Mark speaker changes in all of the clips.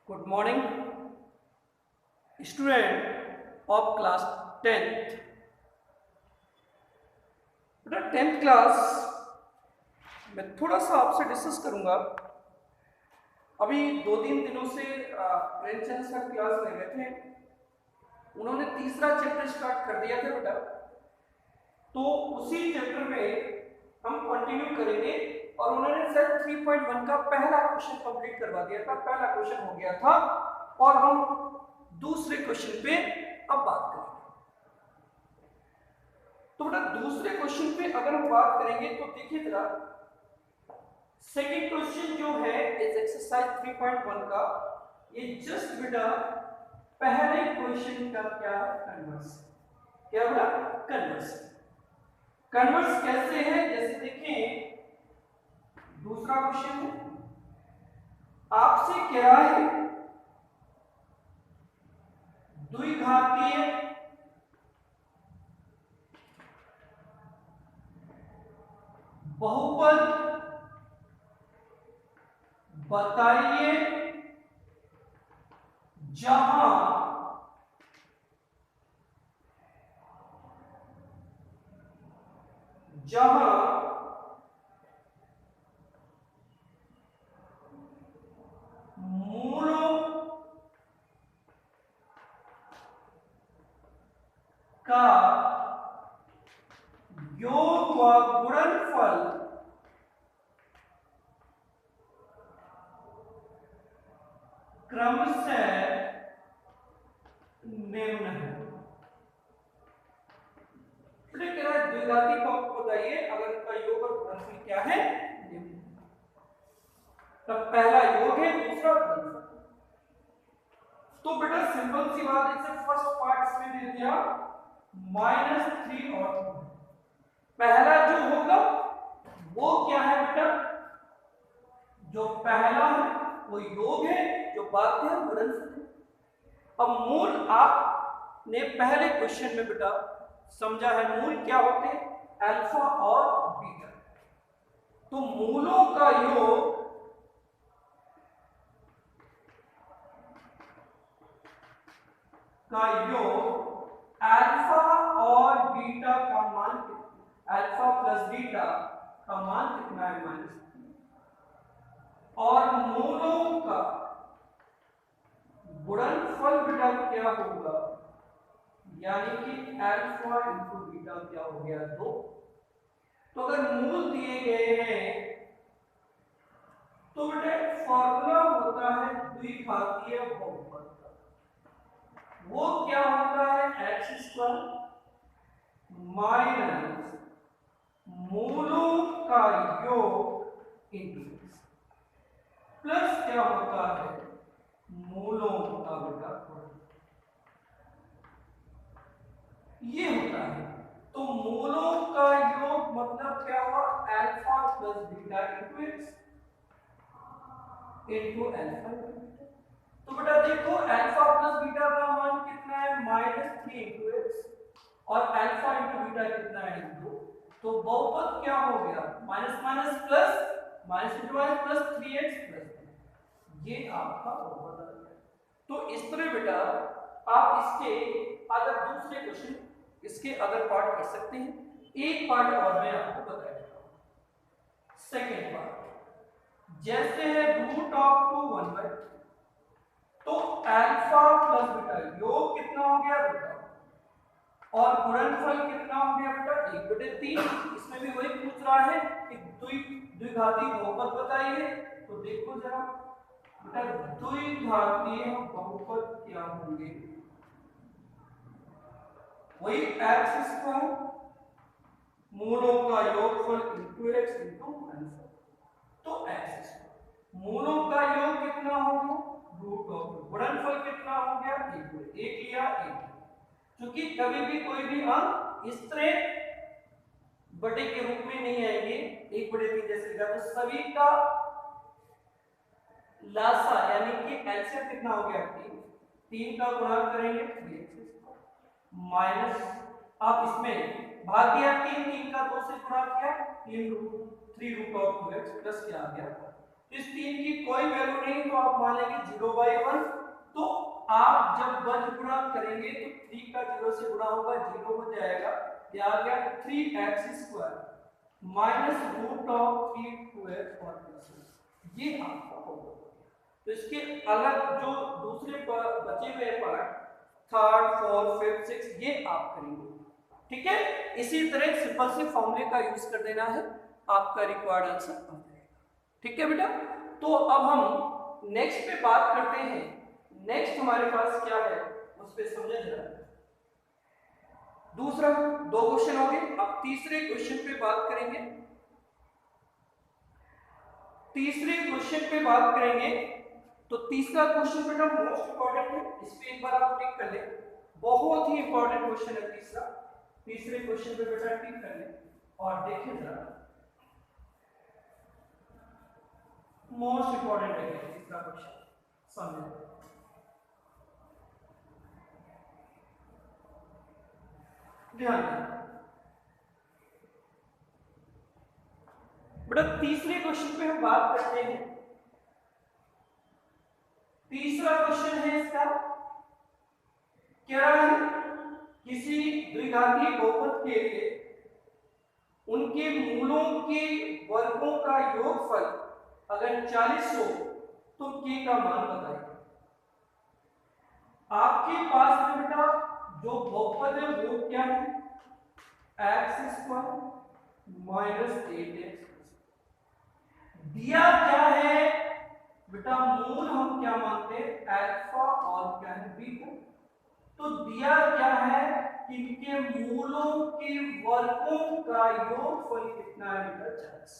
Speaker 1: Good morning, student of class 10th. बेटा 10th class मैं थोड़ा सा आपसे डिस्कस करूंगा। अभी 2-3 दिनों से प्रेमचंद सर क्लास ले रहे थे, उन्होंने तीसरा चैप्टर स्टार्ट कर दिया था बेटा, तो उसी चैप्टर में हम कंटिन्यू करेंगे और उन्होंने सर 3.1 का पहला क्वेश्चन कंप्लीट करवा दिया था, पहला क्वेश्चन हो गया था और हम दूसरे क्वेश्चन पे अब बात करेंगे। तो बेटा दूसरे क्वेश्चन पे अगर हम बात करेंगे तो देखिए जरा, सेकंड क्वेश्चन जो है इस एक्सरसाइज 3.1 का, ये जस्ट बेटा पहले क्वेश्चन का क्या है, कन्वर्स। क्या बेटा? कन्वर्स। कन्वर्स कैसे है? जैसे देखिए दूसरा क्वेश्चन है, आपसे क्या है द्विघातीय बहुपद बताइए जहां मूलों का योग व गुणनफल क्रमशः निम्न है। द्विघाती को आपको बताइए अगर उनका योग और गुणनफल क्या है, तब पहला योग है, दूसरा गुणनफल। तो बेटा सिंपल सी बात है, इसे फर्स्ट पार्ट में दे दिया -3 और 2। पहला जो होगा वो क्या है बेटा? जो पहला है वो योग है, जो बाकी है गुणनफल है। अब मूल आपने पहले क्वेश्चन में बेटा समझा है, मूल क्या होते हैं? अल्फा और बीटा। तो मूलों का योग अल्फा और बीटा का मान कितना? अल्फा प्लस बीटा का मान कितना है? -3। और मूलों का गुणनफल बेटा क्या होगा? यानी कि अल्फा इंटू बीटा क्या हो गया? 2। तो अगर मूल दिए गए हैं तो बेटा फॉर्मूला होता है द्विघातीय बहुपद का। वो क्या होता है? x² माइनस मूलों का योग इंटू x प्लस क्या होता है? मूलों का बेटा ये होता है। तो मूलों का योग मतलब क्या हुआ? Alpha plus beta into x into alpha. तो बेटा देखो अल्फा प्लस बीटा का मान कितना है? -3 इंटू एक्स और अल्फा इंटू बीटा कितना है? 2। तो बहुपद क्या हो गया? Minus minus plus, minus into minus plus 3x plus, ये आपका बहुपद आ गया। तो इस तरह बेटा आप इसके अगर दूसरे क्वेश्चन इसके अदर पार्ट कर सकते हैं। एक पार्ट और मैं आपको बता देता हूं। सेकेंड पार्ट जैसे है √2 1/2, तो अल्फा प्लस बीटा योग कितना हो गया बेटा? और गुणनफल कितना हो गया बेटा? 1/3। इसमें भी वही पूछ रहा है कि द्विघाती बहुपद बताइए। तो देखो जरा बेटा, द्विघातीय बहुपद क्या होंगे? वही x² मूलों का योगफल इंटू x इंटू गुणनफल। तो x² मूलों का योग कितना हो गया? √2। गुणनफल कितना हो गया? 1 लिया 1। क्योंकि कभी भी कोई भी अंक इस तरह बटे के रूप में नहीं आएंगे 1/3 जैसे लिखा, तो सभी का लासा यानी कि एलसीएम कितना हो गया? 3 का गुणा करेंगे 3x माइनस, आप इसमें भाग दिया 3 का 2 से गुणा किया 3√2x प्लस क्या आ गया इस 3 की कोई वैल्यू नहीं तो आप मान लेंगे 0/1। तो आप जब बज गुणा करेंगे तो 3 का 0 से गुणा होगा, 0 हो जाएगा, ये आ गया 3x² minus root of 3 2x और प्लस ये आपका होगा। तो इसके अलग जो दूसरे बचे हुए part third fourth fifth six ये आप करेंगे, ठीक है। इसी तरह सिंपल से फॉर्मूले का यूज कर देना है, आपका रिक्वायर्ड आंसर आ जाएगा, ठीक है बेटा। तो अब हम नेक्स्ट पे बात करते हैं। नेक्स्ट हमारे पास क्या है उस पे समझे जरा। दूसरा 2 क्वेश्चन हो गए, अब तीसरे क्वेश्चन पे बात करेंगे। तीसरे क्वेश्चन पे बात करेंगे तो तीसरा क्वेश्चन बेटा मोस्ट इंपॉर्टेंट है, इस पे एक बार आप टिक कर ले, बहुत ही इंपॉर्टेंट क्वेश्चन है तीसरा। तीसरे क्वेश्चन पे बेटा टिक कर ले और देखिए जरा, मोस्ट इंपॉर्टेंट है तीसरा क्वेश्चन, समझे। ध्यान बेटा तीसरे क्वेश्चन पे हम बात करते हैं। तीसरा क्वेश्चन है इसका क्या है, किसी द्विघातीय बहुपद के लिए उनके मूलों के वर्गों का योगफल अगर 40 हो तो k का मान बताइए। आपके पास में बेटा जो बहुपद है वो क्या है, x² माइनस 8x। दिया क्या है बेटा, मूल हम क्या मानते हैं अल्फा और क्या है बीटा। तो दिया क्या है कि इनके मूलों के वर्गों का योगफल कितना है बेटा 40।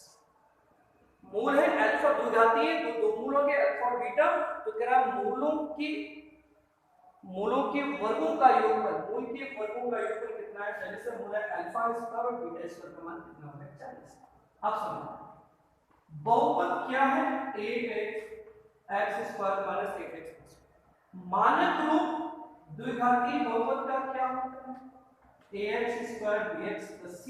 Speaker 1: मूल है अल्फा द्विघातीय है तो 2 मूल हो गए अल्फा और बीटा, तो कह रहा मूलों के वर्गों का योगफल, मूल के वर्गों का योगफल कितना है 40 से। मूल है अल्फा स्क्वायर और बीटा स्क्वायर का मान कितना होगा 40। अब समझो बहुपद क्या है 8x² माइनस 8x। मानक रूप द्विघातीय बहुपद का क्या होता है ax² bx + c।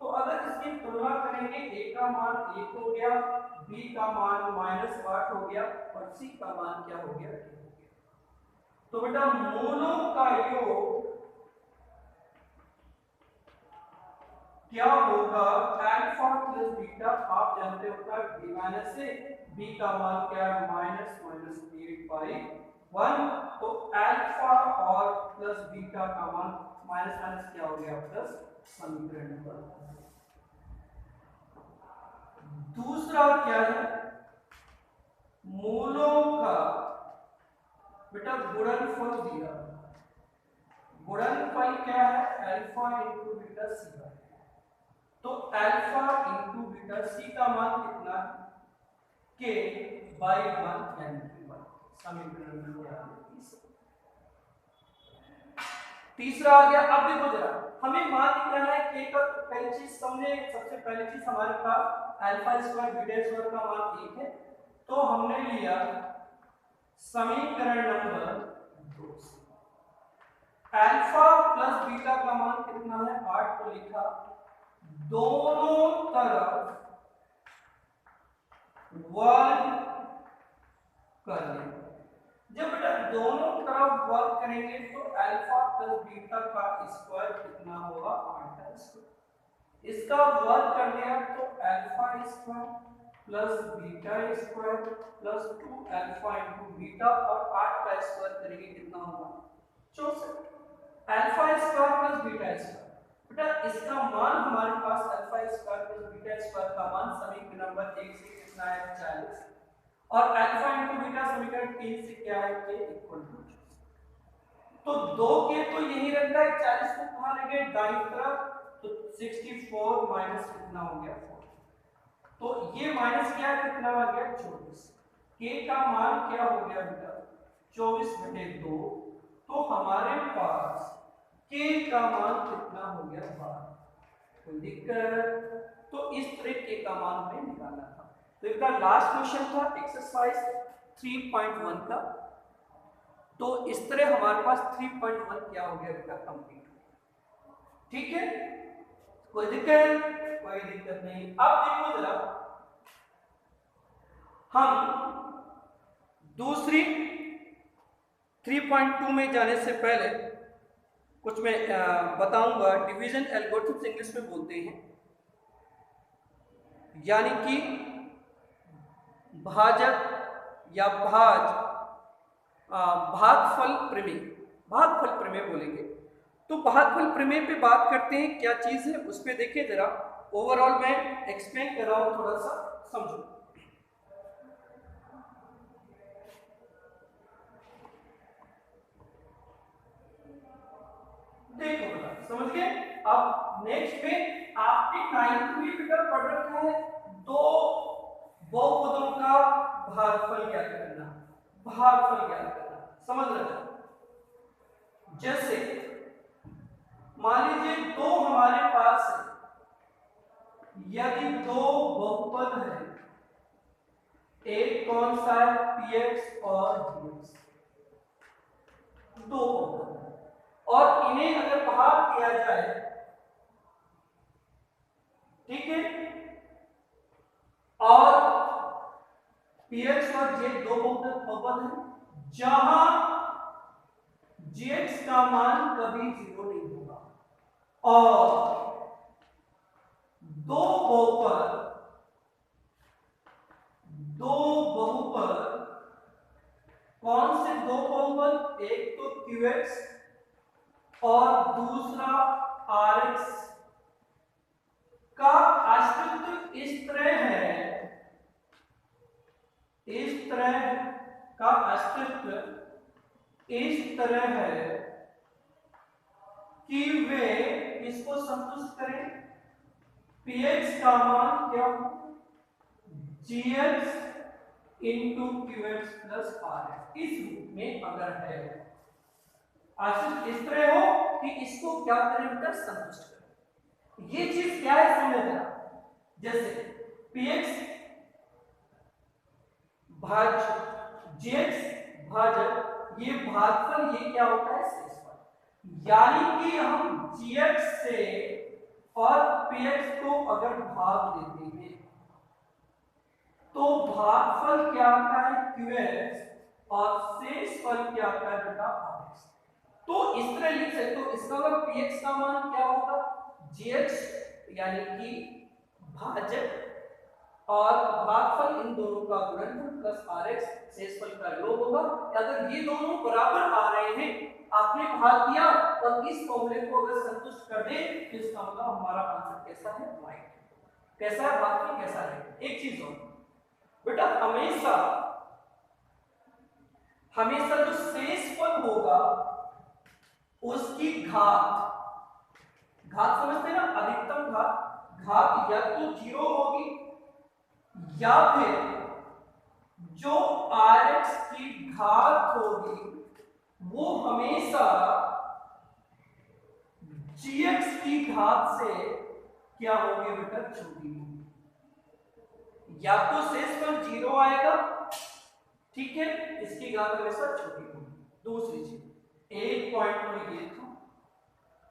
Speaker 1: तो अगर इसकी तुलना करेंगे a का मान 1 हो गया, b का मान -8 हो गया और c का मान क्या हो गया 2 हो गया। तो बेटा मूलों का योग क्या होगा अल्फा प्लस बीटा, आप जानते हो का b माइनस से, b का मान क्या है -8/1। तो अल्फा और प्लस बीटा का मान माइनस माइनस क्या हो गया प्लस, समीकरण नंबर। दूसरा क्या है, मूलों का बेटा गुणनफल दिया, गुणनफल क्या है अल्फा इंटू बीटा सी। तो अल्फा इंटू बीटा सी का मान कितना k/1 यानी 1। समीकरण नंबर तीसरा आ गया। अब देखो जरा हमें मान निकालना है k का, तो पहली चीज समझे, सबसे पहली चीज हमारे पास अल्फा² बीटा स्क्वायर का मान 1 है, तो हमने लिया समीकरण नंबर 2 से अल्फा प्लस बीटा का मान कितना है 8, तो लिखा दोनों तरफ वर्ग कर लेंगे। जब बेटा दोनों तरफ वर्ग करेंगे तो अल्फा प्लस बीटा का स्क्वायर कितना होगा 8। इसका वर्ग कर लिया तो alpha square plus beta square plus 2 alpha into beta और 8 का स्क्वायर करेंगे कितना होगा 64। Alpha square plus beta square, बेटा इसका मान हमारे पास alpha square plus beta square का मान समीकरण नंबर 1 से कितना है 40 और अल्फा इंटू बीटा समीकरण 3 से क्या है k इक्वल टू 64। तो 2 के तो यही रहता है, 40 को कहां ले गए दाईं तरफ, तो 64 माइनस कितना हो गया 4। तो ये माइनस क्या कितना आ गया 24। k का मान क्या हो गया बेटा 24/2। तो हमारे पास k का मान कितना हो गया 12। कोई दिक्कत, तो इस तरह k का मान हमें निकालना था। तो इसका लास्ट क्वेश्चन था एक्सरसाइज 3.1 का, तो इस तरह हमारे पास 3.1 क्या हो गया बेटा कंप्लीट। ठीक है, कोई दिक्कत नहीं। अब देखो जरा हम दूसरी 3.2 में जाने से पहले कुछ मैं बताऊंगा। डिवीजन एल्गोरिथम्स इंग्लिश में बोलते हैं, यानी कि भाजक या भागफल प्रमेय, भागफल प्रमेय बोलेंगे। तो भागफल प्रमेय पे बात करते हैं, क्या चीज है उस पे देखिए जरा। ओवरऑल मैं एक्सप्लेन कर रहा हूं, थोड़ा सा समझो। देखो बेटा, समझ गए। अब नेक्स्ट में आपने 9th में बेटा पढ़ रखा है दो बहुपदों का भागफल ज्ञात करना, भागफल ज्ञात करना, समझ रहे। जैसे मान लीजिए दो हमारे पास है, यदि दो बहुपद है, एक कौन सा है, px और dx, दो बहुपद है, और इन्हें अगर भाग किया जाए, ठीक है, और px और j दो बहुपद है जहां gx का मान कभी 0 नहीं होगा, और दो बहुपद कौन से दो बहुपद, एक तो qx और दूसरा rx का अस्तित्व इस तरह है, इस तरह का अस्तित्व इस तरह है कि वे इसको संतुष्ट करें। px का मान क्या हो, gx into qx plus rx, इस रूप में अगर है, अस्तित्व इस तरह हो कि इसको क्या करें बेटा, संतुष्ट करें। ये चीज क्या है समझना। जैसे px भाज gx भाजक, ये भागफल, ये क्या होता है, शेषफल। यानी कि हम gx से और px को अगर भाग देते हैं तो भागफल क्या आता है, qx, और शेषफल क्या आता है बेटा, rx। तो इस तरह लिख सकते हो, इसका मतलब px का मान क्या होगा, gx यानी कि भाजक और भागफल, इन दोनों का गुणनफल प्लस rx शेषफल का योग होगा। अगर ये दोनों बराबर आ रहे हैं, आपने भाग दिया और इस फॉर्मूले को अगर संतुष्ट कर दे तो इसका मतलब हमारा आंसर कैसा है, राइट। कैसा है भागफल, कैसा है। एक चीज और बेटा, हमेशा जो शेषफल होगा उसकी घात समझते हैं ना, अधिकतम घात या तो 0 होगी, या फिर जो rx की घात होगी वो हमेशा gx की घात से क्या होगी बेटा, छोटी होगी। या तो शेषफल 0 आएगा, ठीक है, इसकी घात हमेशा छोटी होगी। दूसरी चीज, एक पॉइंट में ये था,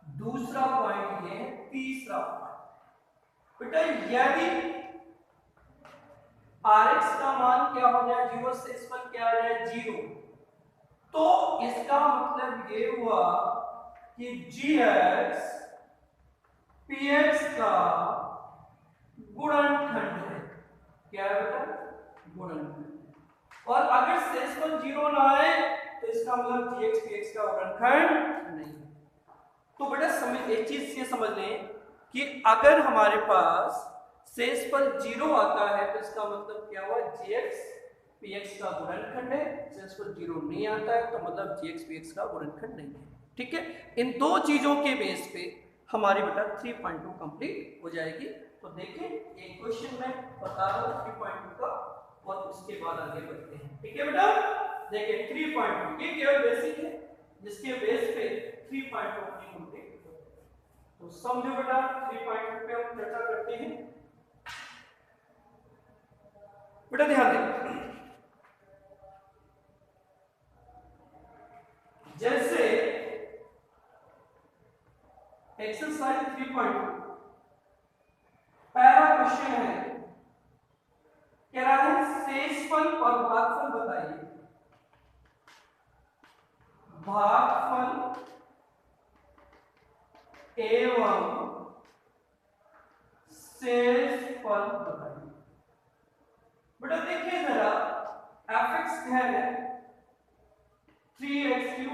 Speaker 1: दूसरा पॉइंट ये है, तीसरा पॉइंट बेटा, यदि rx का मान क्या हो जाए, 0, शेषफल क्या आ जाए, 0, तो इसका मतलब ये हुआ कि gx px का गुणनखंड है। क्या है बेटा, गुणनखंड। और अगर शेषफल 0 ना आए तो इसका मतलब gx px का गुणनखंड नहीं। तो बेटा समझ, एक चीज ये समझ लें कि अगर हमारे पास शेषफल 0 आता है तो इसका मतलब क्या हुआ, gx px का गुणनखंड है। शेषफल 0 नहीं आता है तो मतलब gx px का गुणनखंड नहीं है। ठीक है, इन दो चीजों के बेस पे हमारी बेटा 3.2 कंप्लीट हो जाएगी। तो देखें, एक क्वेश्चन मैं बता रहा हूं 3.2 का, और उसके बाद आगे बढ़ते हैं। ठीक है बेटा, देखिए 3.2 ये केवल बेसिक है, जिसके बेस पे 3.2 कंप्लीट। तो समझो बेटा, 3.2 पे हम चर्चा करते हैं। बेटा ध्यान दें, जैसे एक्सरसाइज 3.2 पहला क्वेश्चन है, कह रहा है शेषफल भागफल बताइए, भागफल एवं शेषफल बताइए। बेटा देखिए जरा, fx क्या है 3x³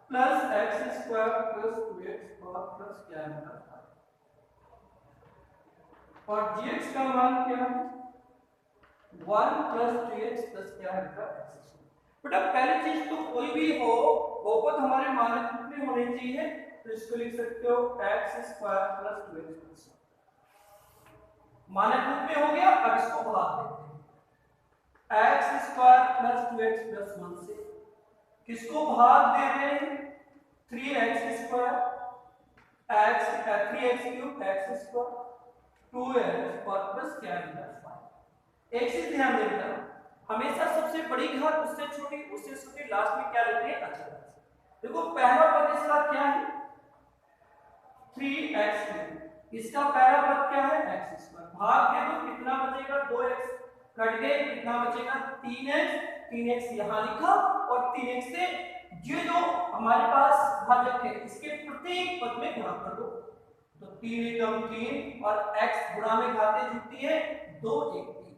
Speaker 1: plus x² plus 2x plus क्या है और gx का मान क्या है 1 प्लस 2x प्लस क्या है x। बेटा पहली चीज तो कोई भी हो बहुपद हमारे मानक रूप में होने चाहिए, तो इसको लिख सकते हो x² प्लस 2x। मानक रूप में हो गया। अब इसको भाग देते हैं x² प्लस 2x प्लस 1 से। किसको भाग दे रहे हैं 3x² x 3x³ x² 2x और प्लस क्या है 5। एक चीज ध्यान देना, हमेशा सबसे बड़ी घात उससे छोटी लास्ट में क्या लेते हैं अचर। देखो पहला पद इसका क्या है 3x³, इसका पहला पद क्या है x²। भाग दे तो कितना बचेगा 2x कट गए, कितना बचेगा 3x यहां लिखा और 3x से ये जो हमारे पास भाजक है इसके प्रत्येक पद में गुणा कर दो, तो 3 एकम 3 और x गुणा में घातें जुड़ती है 2 1 3।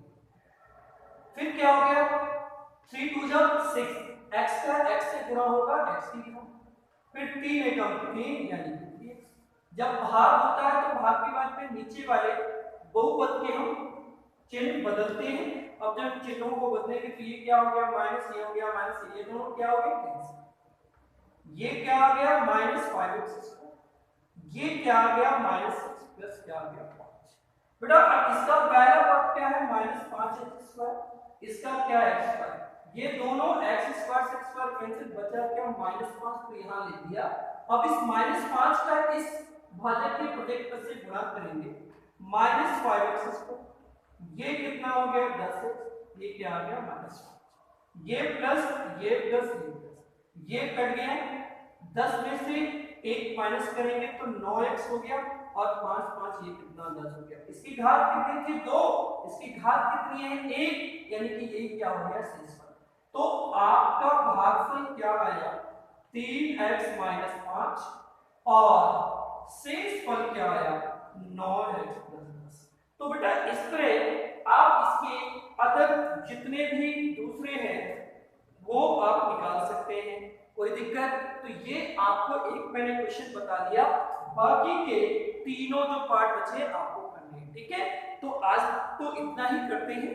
Speaker 1: फिर क्या हो गया 3 2 6, x का x से गुणा होगा x की गुणा, फिर 3 एकम 3 यानी 3x। जब भाग होता है तो भाग के बाद में नीचे वाले बहुपद के हम चिन्ह बदलते हैं। अब जब चिन्हों को बदलेंगे तो ये क्या हो गया माइनस, ये हो गया माइनस, ये दोनों क्या हो गए कैंसिल। ये क्या आ गया -5x², ये क्या आ गया -6 प्लस क्या आ गया 5। बेटा अब इसका पहला पद क्या है -5x², इसका क्या है x², ये दोनों x² से x² कैंसिल, बचा क्या -5, तो यहां ले दिया। अब इस -5 का इस भाजक के प्रोडक्ट से गुणा करेंगे -5x², ये कितना हो गया 10x, ये क्या आ गया -5, ये प्लस ये कट गया, 10 में से 1 माइनस करेंगे तो 9x हो गया और 5 5 ये कितना 10 हो गया। इसकी घात कितनी थी 2, इसकी घात कितनी है 1, यानी कि ये क्या हो गया शेषफल। तो आपका भागफल क्या आया 3x - 5 और शेषफल क्या आया 9x + 10। तो बेटा इस तरह आप इसके अदर जितने भी दूसरे हैं वो आप निकाल सकते हैं, कोई दिक्कत। तो ये आपको एक मैंने क्वेश्चन बता दिया, बाकी के तीनों जो पार्ट बचे आपको करने हैं, ठीक है। तो आज तो इतना ही करते हैं,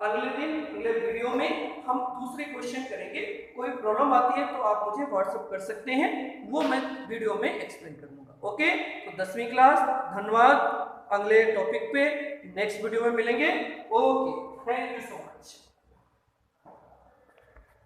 Speaker 1: अगले दिन अगले वीडियो में हम दूसरे क्वेश्चन करेंगे। कोई प्रॉब्लम आती है तो आप मुझे व्हाट्सएप कर सकते हैं, वो मैं वीडियो में एक्सप्लेन कर दूंगा। ओके, तो 10वीं क्लास धन्यवाद। अगले टॉपिक पे नेक्स्ट वीडियो में मिलेंगे। Okay, thank you so much.